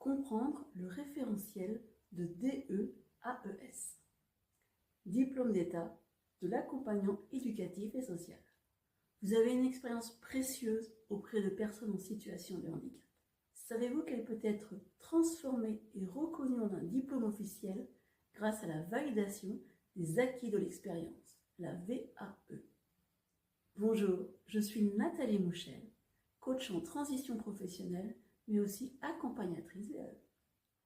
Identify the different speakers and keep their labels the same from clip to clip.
Speaker 1: comprendre le référentiel de DEAES, diplôme d'État de l'accompagnant éducatif et social. Vous avez une expérience précieuse auprès de personnes en situation de handicap. Savez-vous qu'elle peut être transformée et reconnue en un diplôme officiel grâce à la validation des acquis de l'expérience, la VAE? Bonjour, je suis Nathalie Mouchel, coach en transition professionnelle, mais aussi accompagnatrice VAE.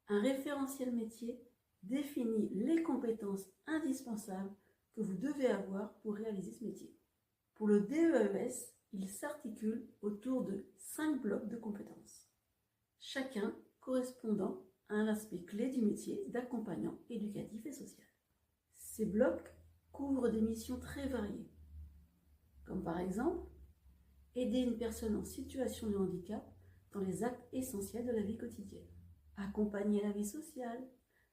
Speaker 1: Un référentiel métier définit les compétences indispensables que vous devez avoir pour réaliser ce métier. Pour le DEAES, il s'articule autour de 5 blocs de compétences, chacun correspondant à un aspect clé du métier d'accompagnant éducatif et social. Ces blocs couvrent des missions très variées, comme par exemple aider une personne en situation de handicap dans les actes essentiels de la vie quotidienne, accompagner la vie sociale,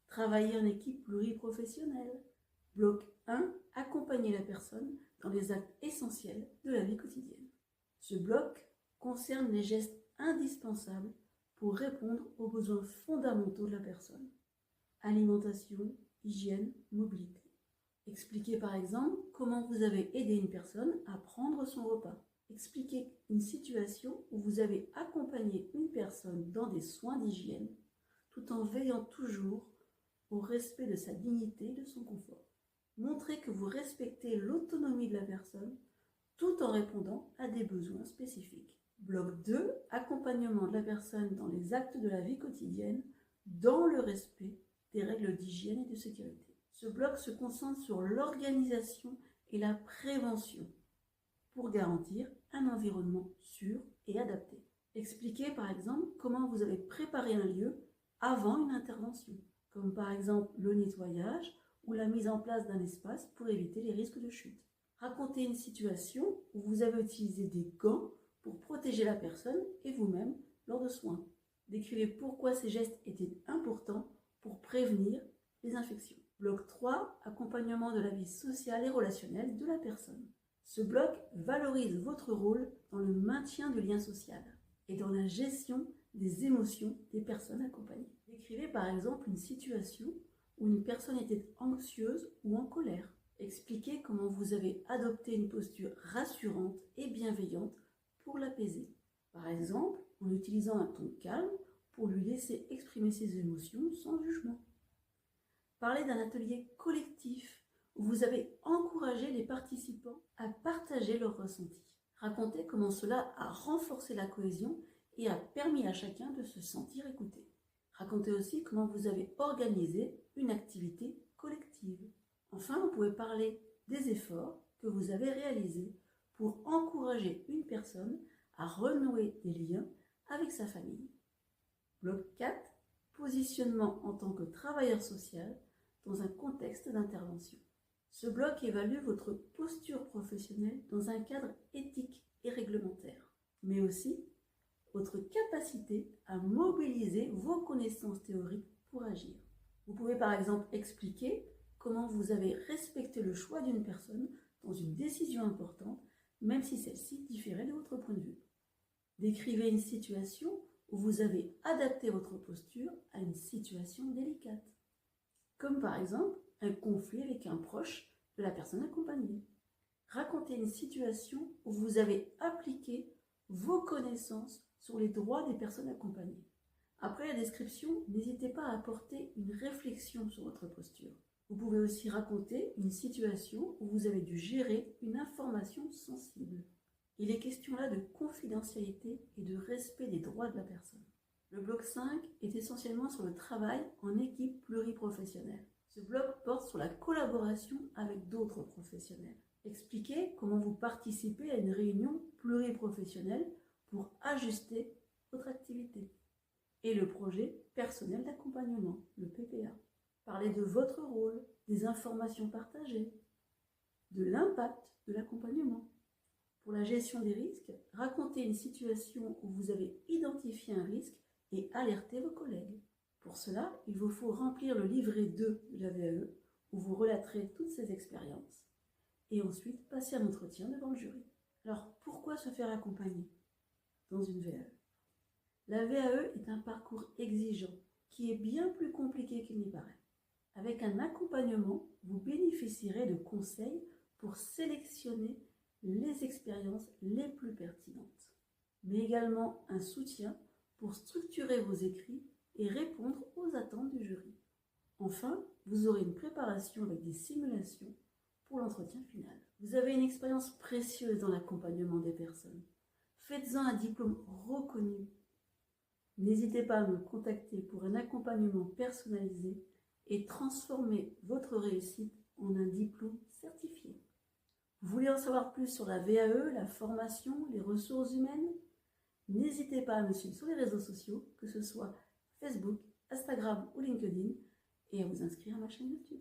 Speaker 1: travailler en équipe pluriprofessionnelle. Bloc 1, accompagner la personne dans les actes essentiels de la vie quotidienne. Ce bloc concerne les gestes indispensables pour répondre aux besoins fondamentaux de la personne. Alimentation, hygiène, mobilité. Expliquez par exemple comment vous avez aidé une personne à prendre son repas. Expliquez une situation où vous avez accompagné une personne dans des soins d'hygiène tout en veillant toujours au respect de sa dignité et de son confort. Montrez que vous respectez l'autonomie de la personne tout en répondant à des besoins spécifiques. Bloc 2, accompagnement de la personne dans les actes de la vie quotidienne dans le respect des règles d'hygiène et de sécurité. Ce bloc se concentre sur l'organisation et la prévention pour garantir un environnement sûr et adapté. Expliquez par exemple comment vous avez préparé un lieu avant une intervention, comme par exemple le nettoyage ou la mise en place d'un espace pour éviter les risques de chute. Racontez une situation où vous avez utilisé des gants pour protéger la personne et vous-même lors de soins. Décrivez pourquoi ces gestes étaient importants pour prévenir les infections. Bloc 3, accompagnement de la vie sociale et relationnelle de la personne. Ce bloc valorise votre rôle dans le maintien du lien social et dans la gestion des émotions des personnes accompagnées. Décrivez par exemple une situation où une personne était anxieuse ou en colère. Expliquez comment vous avez adopté une posture rassurante et bienveillante pour l'apaiser. Par exemple, en utilisant un ton calme pour lui laisser exprimer ses émotions sans jugement. Parlez d'un atelier collectif où vous avez encouragé les participants à partager leurs ressentis. Racontez comment cela a renforcé la cohésion et a permis à chacun de se sentir écouté. Racontez aussi comment vous avez organisé une activité collective. Enfin, vous pouvez parler des efforts que vous avez réalisés pour encourager une personne à renouer des liens avec sa famille. Bloc 4, positionnement en tant que travailleur social dans un contexte d'intervention. Ce bloc évalue votre posture professionnelle dans un cadre éthique et réglementaire, mais aussi votre capacité à mobiliser vos connaissances théoriques pour agir. Vous pouvez par exemple expliquer comment vous avez respecté le choix d'une personne dans une décision importante, même si celle-ci différait de votre point de vue. Décrivez une situation où vous avez adapté votre posture à une situation délicate, comme par exemple un conflit avec un proche de la personne accompagnée. Racontez une situation où vous avez appliqué vos connaissances sur les droits des personnes accompagnées. Après la description, n'hésitez pas à apporter une réflexion sur votre posture. Vous pouvez aussi raconter une situation où vous avez dû gérer une information sensible. Il est question là de confidentialité et de respect des droits de la personne. Le bloc 5 est essentiellement sur le travail en équipe pluriprofessionnelle. Ce bloc porte sur la collaboration avec d'autres professionnels. Expliquez comment vous participez à une réunion pluriprofessionnelle pour ajuster votre activité. Et le projet personnel d'accompagnement, le PPA. Parlez de votre rôle, des informations partagées, de l'impact de l'accompagnement. Pour la gestion des risques, racontez une situation où vous avez identifié un risque et alerté vos collègues. Pour cela, il vous faut remplir le livret 2 de la VAE où vous relaterez toutes ces expériences et ensuite passer un entretien devant le jury. Alors, pourquoi se faire accompagner dans une VAE? La VAE est un parcours exigeant qui est bien plus compliqué qu'il n'y paraît. Avec un accompagnement, vous bénéficierez de conseils pour sélectionner les expériences les plus pertinentes, mais également un soutien pour structurer vos écrits et répondre aux attentes du jury. Enfin, vous aurez une préparation avec des simulations pour l'entretien final. Vous avez une expérience précieuse dans l'accompagnement des personnes. Faites-en un diplôme reconnu. N'hésitez pas à me contacter pour un accompagnement personnalisé et transformer votre réussite en un diplôme certifié. Vous voulez en savoir plus sur la VAE, la formation, les ressources humaines? N'hésitez pas à me suivre sur les réseaux sociaux, que ce soit Facebook, Instagram ou LinkedIn, et à vous inscrire à ma chaîne YouTube.